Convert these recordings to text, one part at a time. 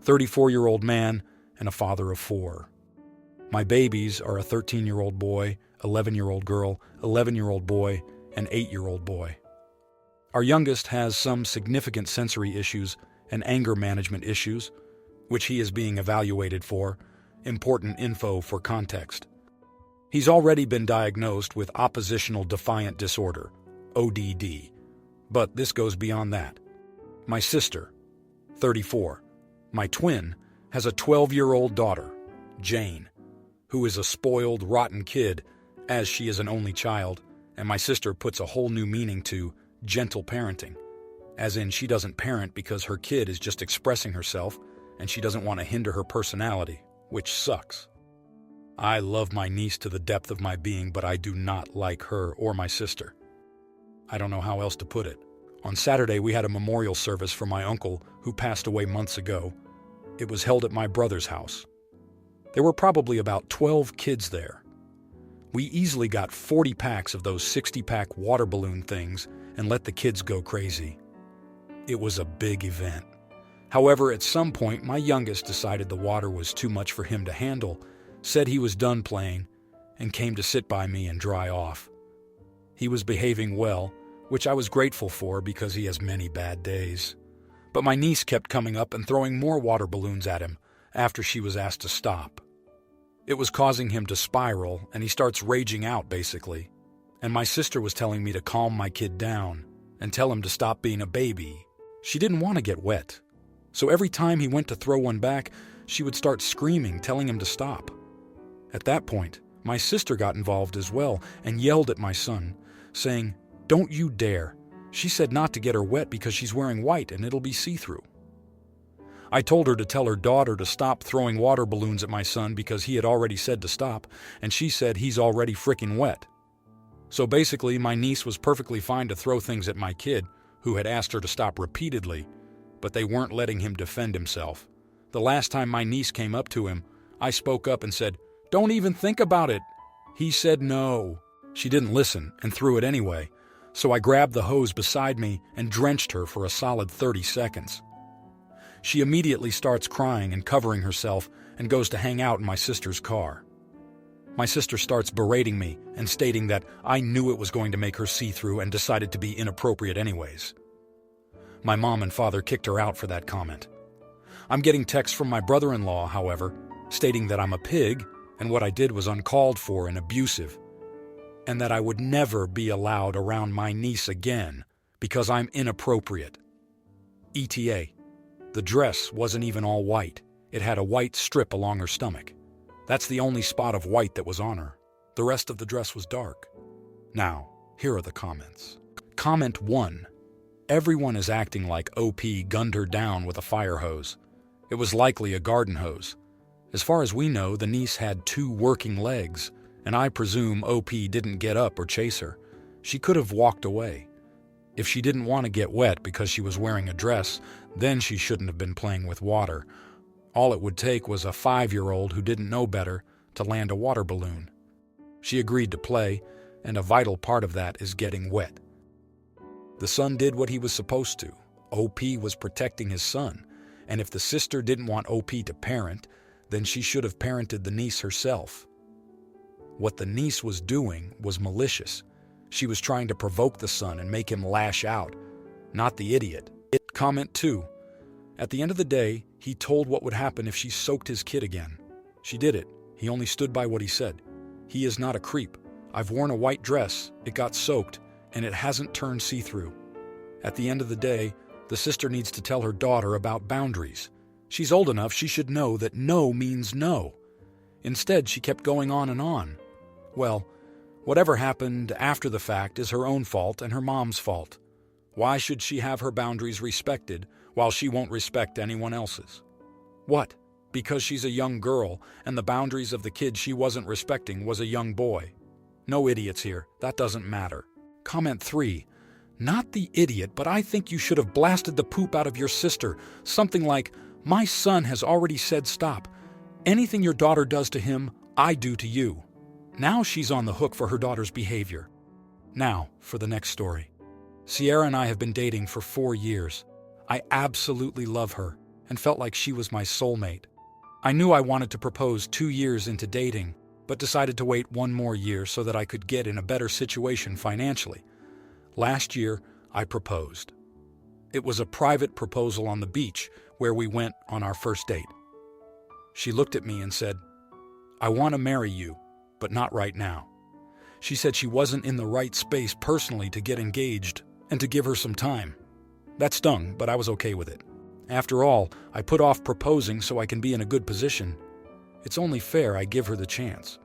34-year-old man, and a father of 4. My babies are a 13-year-old boy, 11-year-old girl, 11-year-old boy, and 8-year-old boy. Our youngest has some significant sensory issues and anger management issues, which he is being evaluated for. Important info for context. He's already been diagnosed with oppositional defiant disorder, ODD, but this goes beyond that. My sister, 34, my twin, has a 12-year-old daughter, Jane, who is a spoiled, rotten kid, as she is an only child, and my sister puts a whole new meaning to gentle parenting, as in she doesn't parent because her kid is just expressing herself and she doesn't want to hinder her personality, which sucks. I love my niece to the depth of my being, but I do not like her or my sister. I don't know how else to put it. On Saturday, we had a memorial service for my uncle who passed away months ago. It was held at my brother's house. There were probably about 12 kids there. We easily got 40 packs of those 60-pack water balloon things and let the kids go crazy. It was a big event. However, at some point, my youngest decided the water was too much for him to handle, said he was done playing, and came to sit by me and dry off. He was behaving well, which I was grateful for because he has many bad days. But my niece kept coming up and throwing more water balloons at him after she was asked to stop. It was causing him to spiral, and he starts raging out, basically. And my sister was telling me to calm my kid down and tell him to stop being a baby. She didn't want to get wet. So every time he went to throw one back, she would start screaming, telling him to stop. At that point, my sister got involved as well and yelled at my son, saying, "Don't you dare. She said not to get her wet because she's wearing white and it'll be see-through." I told her to tell her daughter to stop throwing water balloons at my son because he had already said to stop, and she said he's already frickin' wet. So basically, my niece was perfectly fine to throw things at my kid, who had asked her to stop repeatedly, but they weren't letting him defend himself. The last time my niece came up to him, I spoke up and said, "Don't even think about it." He said no. She didn't listen and threw it anyway, so I grabbed the hose beside me and drenched her for a solid 30 seconds. She immediately starts crying and covering herself and goes to hang out in my sister's car. My sister starts berating me and stating that I knew it was going to make her see-through and decided to be inappropriate anyways. My mom and father kicked her out for that comment. I'm getting texts from my brother-in-law, however, stating that I'm a pig and what I did was uncalled for and abusive, and that I would never be allowed around my niece again because I'm inappropriate. ETA. The dress wasn't even all white. It had a white strip along her stomach. That's the only spot of white that was on her. The rest of the dress was dark. Now, here are the comments. Comment 1. Everyone is acting like OP gunned her down with a fire hose. It was likely a garden hose. As far as we know, the niece had 2 working legs, and I presume OP didn't get up or chase her. She could have walked away. If she didn't want to get wet because she was wearing a dress, then she shouldn't have been playing with water. All it would take was a 5-year-old who didn't know better to land a water balloon. She agreed to play, and a vital part of that is getting wet. The son did what he was supposed to. OP was protecting his son, and if the sister didn't want OP to parent, then she should have parented the niece herself. What the niece was doing was malicious. She was trying to provoke the son and make him lash out, not the idiot. Comment 2. At the end of the day, he told what would happen if she soaked his kid again. She did it. He only stood by what he said. He is not a creep. I've worn a white dress, it got soaked, and it hasn't turned see-through. At the end of the day, the sister needs to tell her daughter about boundaries. She's old enough, she should know that no means no. Instead, she kept going on and on. Well, whatever happened after the fact is her own fault and her mom's fault. Why should she have her boundaries respected while she won't respect anyone else's? What? Because she's a young girl and the boundaries of the kid she wasn't respecting was a young boy? No idiots here. That doesn't matter. Comment 3. Not the idiot, but I think you should have blasted the poop out of your sister. Something like, "My son has already said stop. Anything your daughter does to him, I do to you." Now she's on the hook for her daughter's behavior. Now, for the next story. Sierra and I have been dating for 4 years. I absolutely love her, and felt like she was my soulmate. I knew I wanted to propose 2 years into dating, but decided to wait 1 more year so that I could get in a better situation financially. Last year, I proposed. It was a private proposal on the beach where we went on our first date. She looked at me and said, "I want to marry you, but not right now." She said she wasn't in the right space personally to get engaged and to give her some time. That stung, but I was okay with it. After all, I put off proposing so I can be in a good position. It's only fair I give her the chance.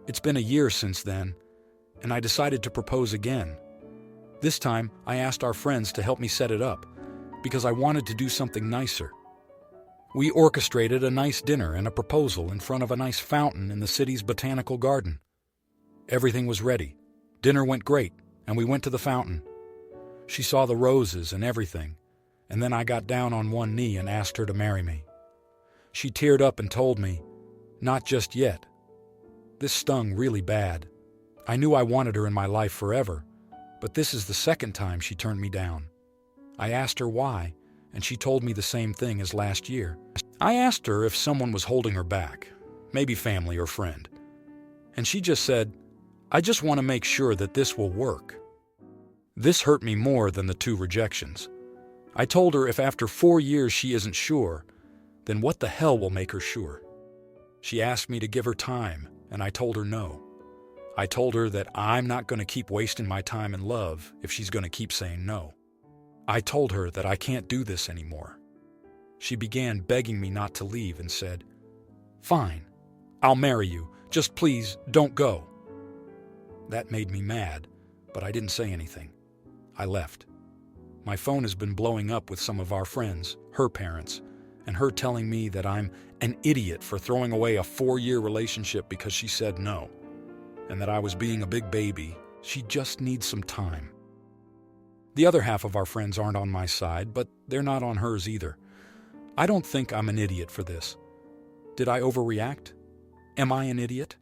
It's been a year since then, and I decided to propose again. This time, I asked our friends to help me set it up, because I wanted to do something nicer. We orchestrated a nice dinner and a proposal in front of a nice fountain in the city's botanical garden. Everything was ready. Dinner went great, and we went to the fountain. She saw the roses and everything, and then I got down on one knee and asked her to marry me. She teared up and told me, "Not just yet." This stung really bad. I knew I wanted her in my life forever, but this is the second time she turned me down. I asked her why, and she told me the same thing as last year. I asked her if someone was holding her back, maybe family or friend, and she just said, "I just want to make sure that this will work." This hurt me more than the 2 rejections. I told her if after 4 years she isn't sure, then what the hell will make her sure? She asked me to give her time, and I told her no. I told her that I'm not going to keep wasting my time in love if she's going to keep saying no. I told her that I can't do this anymore. She began begging me not to leave and said, "Fine, I'll marry you. Just please don't go." That made me mad, but I didn't say anything. I left. My phone has been blowing up with some of our friends, her parents, and her telling me that I'm an idiot for throwing away a 4-year relationship because she said no, and that I was being a big baby. She just needs some time. The other half of our friends aren't on my side, but they're not on hers either. I don't think I'm an idiot for this. Did I overreact? Am I an idiot?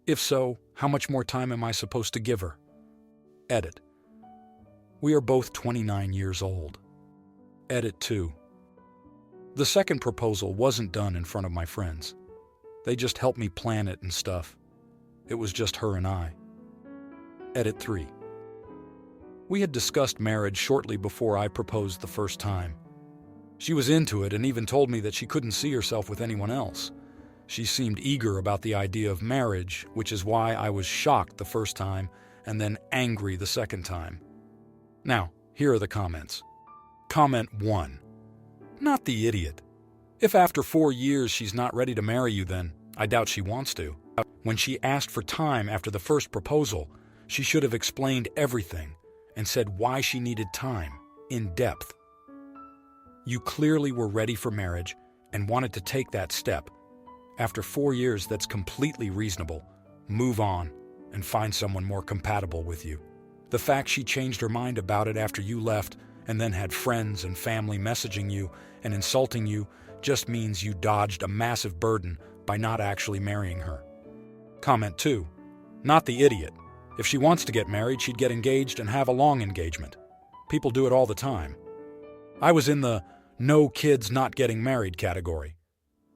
If so, how much more time am I supposed to give her? Edit. We are both 29 years old. Edit 2. The second proposal wasn't done in front of my friends. They just helped me plan it and stuff. It was just her and I. Edit 3. We had discussed marriage shortly before I proposed the first time. She was into it and even told me that she couldn't see herself with anyone else. She seemed eager about the idea of marriage, which is why I was shocked the first time and then angry the second time. Now, here are the comments. Comment 1. Not the idiot. If after 4 years she's not ready to marry you, then I doubt she wants to. When she asked for time after the first proposal, she should have explained everything and said why she needed time, in depth. You clearly were ready for marriage and wanted to take that step. After 4 years, that's completely reasonable. Move on and find someone more compatible with you. The fact she changed her mind about it after you left and then had friends and family messaging you and insulting you just means you dodged a massive burden by not actually marrying her. Comment 2. Not the idiot. If she wants to get married, she'd get engaged and have a long engagement. People do it all the time. I was in the no kids not getting married category.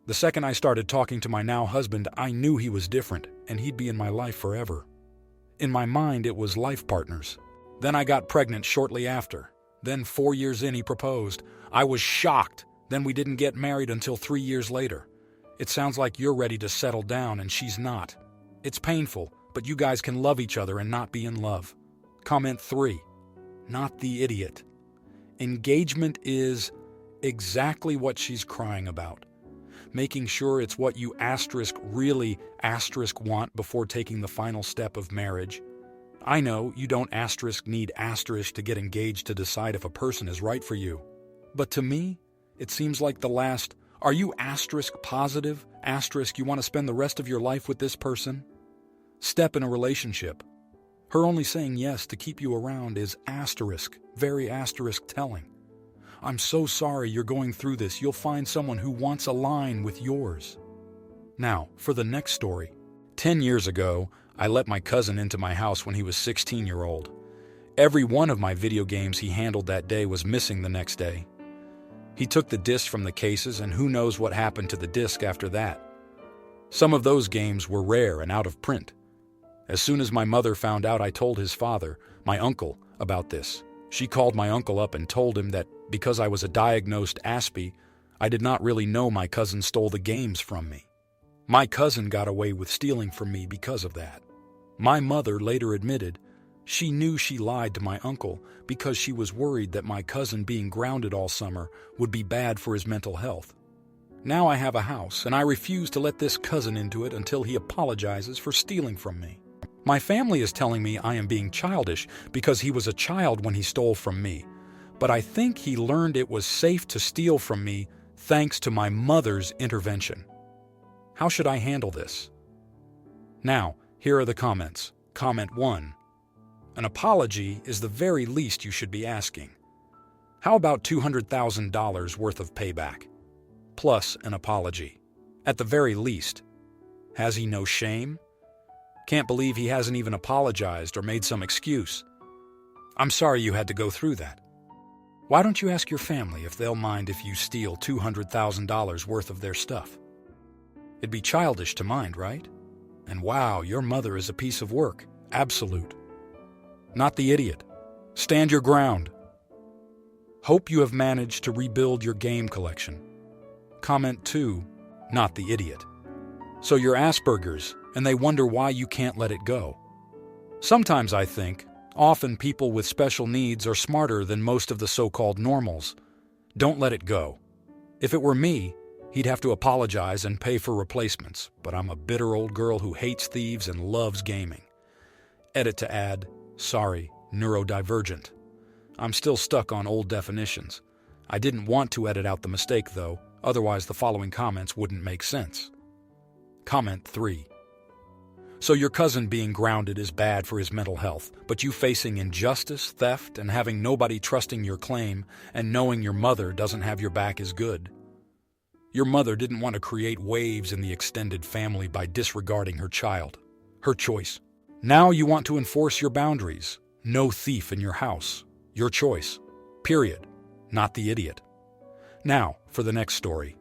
The second I started talking to my now husband, I knew he was different and he'd be in my life forever. In my mind, it was life partners. Then I got pregnant shortly after. Then 4 years in, he proposed. I was shocked. Then we didn't get married until 3 years later. It sounds like you're ready to settle down and she's not. It's painful, but you guys can love each other and not be in love. Comment 3. Not the idiot. Engagement is exactly what she's crying about. Making sure it's what you really want before taking the final step of marriage. I know you don't need to get engaged to decide if a person is right for you. But to me, it seems like the last, are you positive, you want to spend the rest of your life with this person? Step in a relationship. Her only saying yes to keep you around is very telling. I'm so sorry you're going through this. You'll find someone who wants a line with yours. Now, for the next story. 10 years ago, I let my cousin into my house when he was 16-year-old. Every one of my video games he handled that day was missing the next day. He took the disc from the cases, and who knows what happened to the disc after that. Some of those games were rare and out of print. As soon as my mother found out, I told his father, my uncle, about this. She called my uncle up and told him that because I was a diagnosed Aspie, I did not really know my cousin stole the games from me. My cousin got away with stealing from me because of that. My mother later admitted she knew she lied to my uncle because she was worried that my cousin being grounded all summer would be bad for his mental health. Now I have a house, and I refuse to let this cousin into it until he apologizes for stealing from me. My family is telling me I am being childish because he was a child when he stole from me, but I think he learned it was safe to steal from me thanks to my mother's intervention. How should I handle this? Now, here are the comments. Comment 1. An apology is the very least you should be asking. How about $200,000 worth of payback? Plus an apology. At the very least. Has he no shame? Can't believe he hasn't even apologized or made some excuse. I'm sorry you had to go through that. Why don't you ask your family if they'll mind if you steal $200,000 worth of their stuff? It'd be childish to mind, right? And wow, your mother is a piece of work. Absolute. Not the idiot. Stand your ground. Hope you have managed to rebuild your game collection. Comment 2. Not the idiot. So you're Asperger's, and they wonder why you can't let it go. Sometimes I think, often people with special needs are smarter than most of the so-called normals. Don't let it go. If it were me, he'd have to apologize and pay for replacements, but I'm a bitter old girl who hates thieves and loves gaming. Edit to add, sorry, neurodivergent. I'm still stuck on old definitions. I didn't want to edit out the mistake, though, otherwise the following comments wouldn't make sense. Comment 3. So your cousin being grounded is bad for his mental health, but you facing injustice, theft, and having nobody trusting your claim and knowing your mother doesn't have your back is good. Your mother didn't want to create waves in the extended family by disregarding her child. Her choice. Now you want to enforce your boundaries. No thief in your house. Your choice. Period. Not the idiot. Now, for the next story.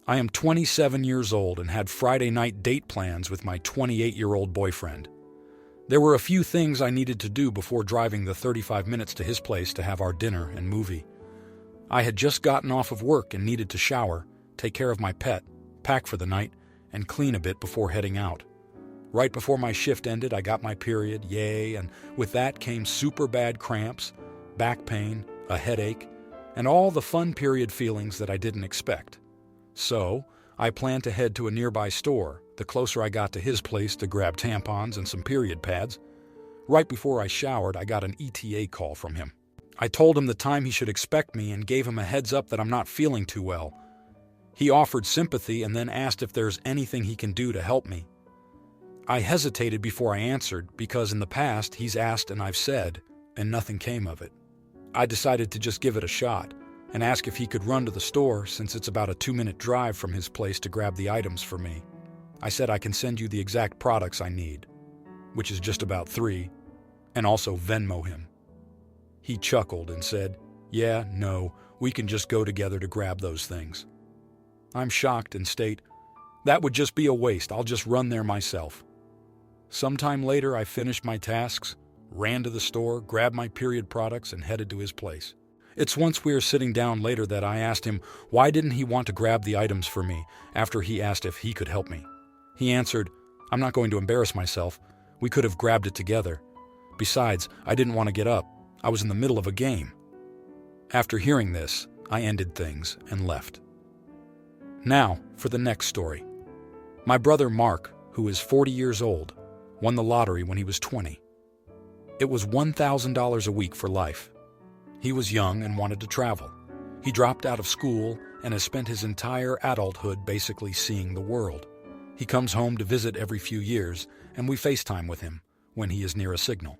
I am 27 years old and had Friday night date plans with my 28-year-old boyfriend. There were a few things I needed to do before driving the 35 minutes to his place to have our dinner and movie. I had just gotten off of work and needed to shower, take care of my pet, pack for the night, and clean a bit before heading out. Right before my shift ended, I got my period, yay, and with that came super bad cramps, back pain, a headache, and all the fun period feelings that I didn't expect. So, I planned to head to a nearby store, the closer I got to his place, to grab tampons and some period pads. Right before I showered, I got an ETA call from him. I told him the time he should expect me and gave him a heads up that I'm not feeling too well. He offered sympathy and then asked if there's anything he can do to help me. I hesitated before I answered because in the past he's asked and I've said, and nothing came of it. I decided to just give it a shot and ask if he could run to the store since it's about a 2-minute drive from his place to grab the items for me. I said I can send you the exact products I need, which is just about 3, and also Venmo him. He chuckled and said, yeah, no, we can just go together to grab those things. I'm shocked and state, that would just be a waste, I'll just run there myself. Sometime later I finished my tasks, ran to the store, grabbed my period products, and headed to his place. It's once we were sitting down later that I asked him why didn't he want to grab the items for me after he asked if he could help me. He answered, I'm not going to embarrass myself. We could have grabbed it together. Besides, I didn't want to get up. I was in the middle of a game. After hearing this, I ended things and left. Now, for the next story. My brother Mark, who is 40 years old, won the lottery when he was 20. It was $1,000 a week for life. He was young and wanted to travel. He dropped out of school and has spent his entire adulthood basically seeing the world. He comes home to visit every few years, and we FaceTime with him when he is near a signal.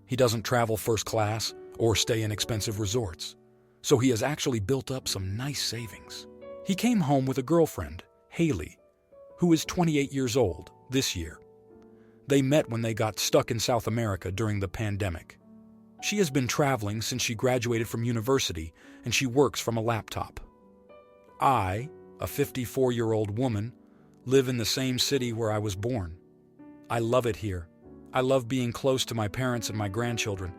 He doesn't travel first class or stay in expensive resorts, so he has actually built up some nice savings. He came home with a girlfriend, Haley, who is 28 years old this year. They met when they got stuck in South America during the pandemic. She has been traveling since she graduated from university, and she works from a laptop. I, a 54-year-old woman, live in the same city where I was born. I love it here. I love being close to my parents and my grandchildren,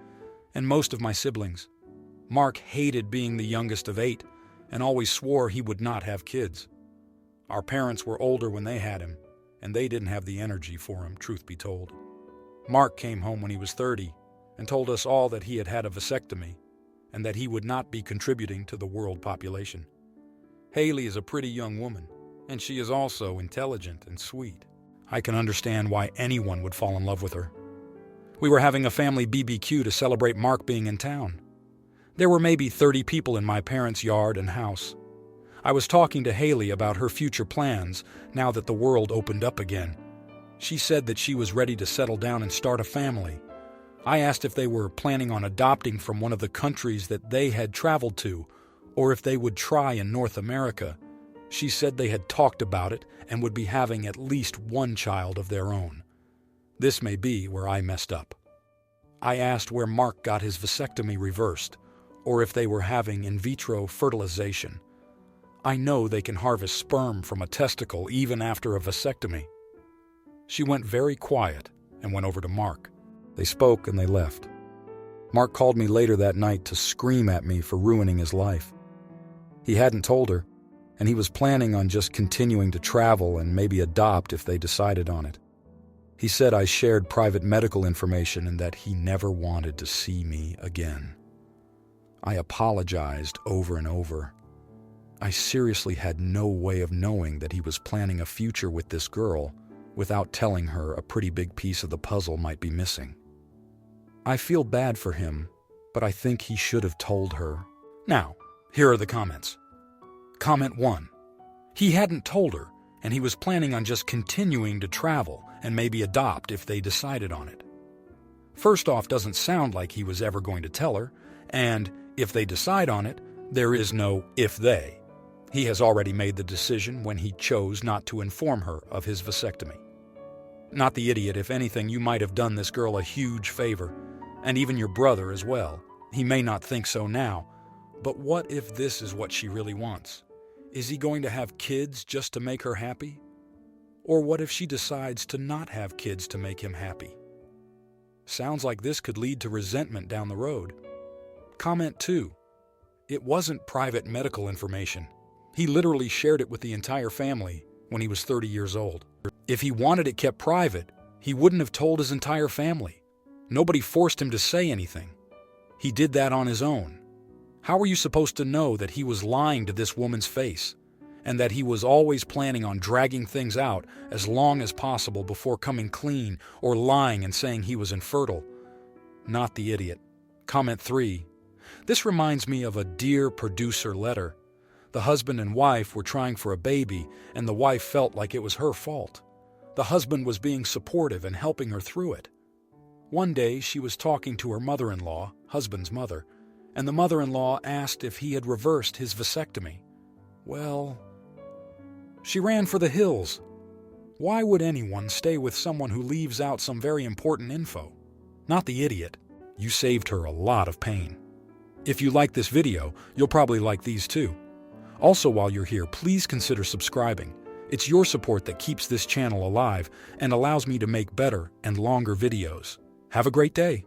and most of my siblings. Mark hated being the youngest of 8 and always swore he would not have kids. Our parents were older when they had him, and they didn't have the energy for him, truth be told. Mark came home when he was 30 and told us all that he had had a vasectomy and that he would not be contributing to the world population. Haley is a pretty young woman, and she is also intelligent and sweet. I can understand why anyone would fall in love with her. We were having a family BBQ to celebrate Mark being in town. There were maybe 30 people in my parents' yard and house. I was talking to Haley about her future plans now that the world opened up again. She said that she was ready to settle down and start a family. I asked if they were planning on adopting from one of the countries that they had traveled to, or if they would try in North America. She said they had talked about it and would be having at least one child of their own. This may be where I messed up. I asked where Mark got his vasectomy reversed, or if they were having in vitro fertilization. I know they can harvest sperm from a testicle even after a vasectomy. She went very quiet and went over to Mark. They spoke and they left. Mark called me later that night to scream at me for ruining his life. He hadn't told her, and he was planning on just continuing to travel and maybe adopt if they decided on it. He said I shared private medical information and that he never wanted to see me again. I apologized over and over. I seriously had no way of knowing that he was planning a future with this girl without telling her a pretty big piece of the puzzle might be missing. I feel bad for him, but I think he should have told her. Now, here are the comments. Comment 1. He hadn't told her, and he was planning on just continuing to travel and maybe adopt if they decided on it. First off, doesn't sound like he was ever going to tell her, and if they decide on it, there is no if they. He has already made the decision when he chose not to inform her of his vasectomy. Not the idiot. If anything, you might have done this girl a huge favor, and even your brother as well. He may not think so now, but what if this is what she really wants? Is he going to have kids just to make her happy? Or what if she decides to not have kids to make him happy? Sounds like this could lead to resentment down the road. Comment 2. It wasn't private medical information. He literally shared it with the entire family when he was 30 years old. If he wanted it kept private, he wouldn't have told his entire family. Nobody forced him to say anything. He did that on his own. How were you supposed to know that he was lying to this woman's face, and that he was always planning on dragging things out as long as possible before coming clean or lying and saying he was infertile? Not the idiot. Comment 3. This reminds me of a Dear Producer letter. The husband and wife were trying for a baby, and the wife felt like it was her fault. The husband was being supportive and helping her through it. One day she was talking to her mother-in-law, husband's mother, and the mother-in-law asked if he had reversed his vasectomy. Well, she ran for the hills. Why would anyone stay with someone who leaves out some very important info? Not the idiot. You saved her a lot of pain. If you like this video, you'll probably like these too. Also, while you're here, please consider subscribing. It's your support that keeps this channel alive and allows me to make better and longer videos. Have a great day.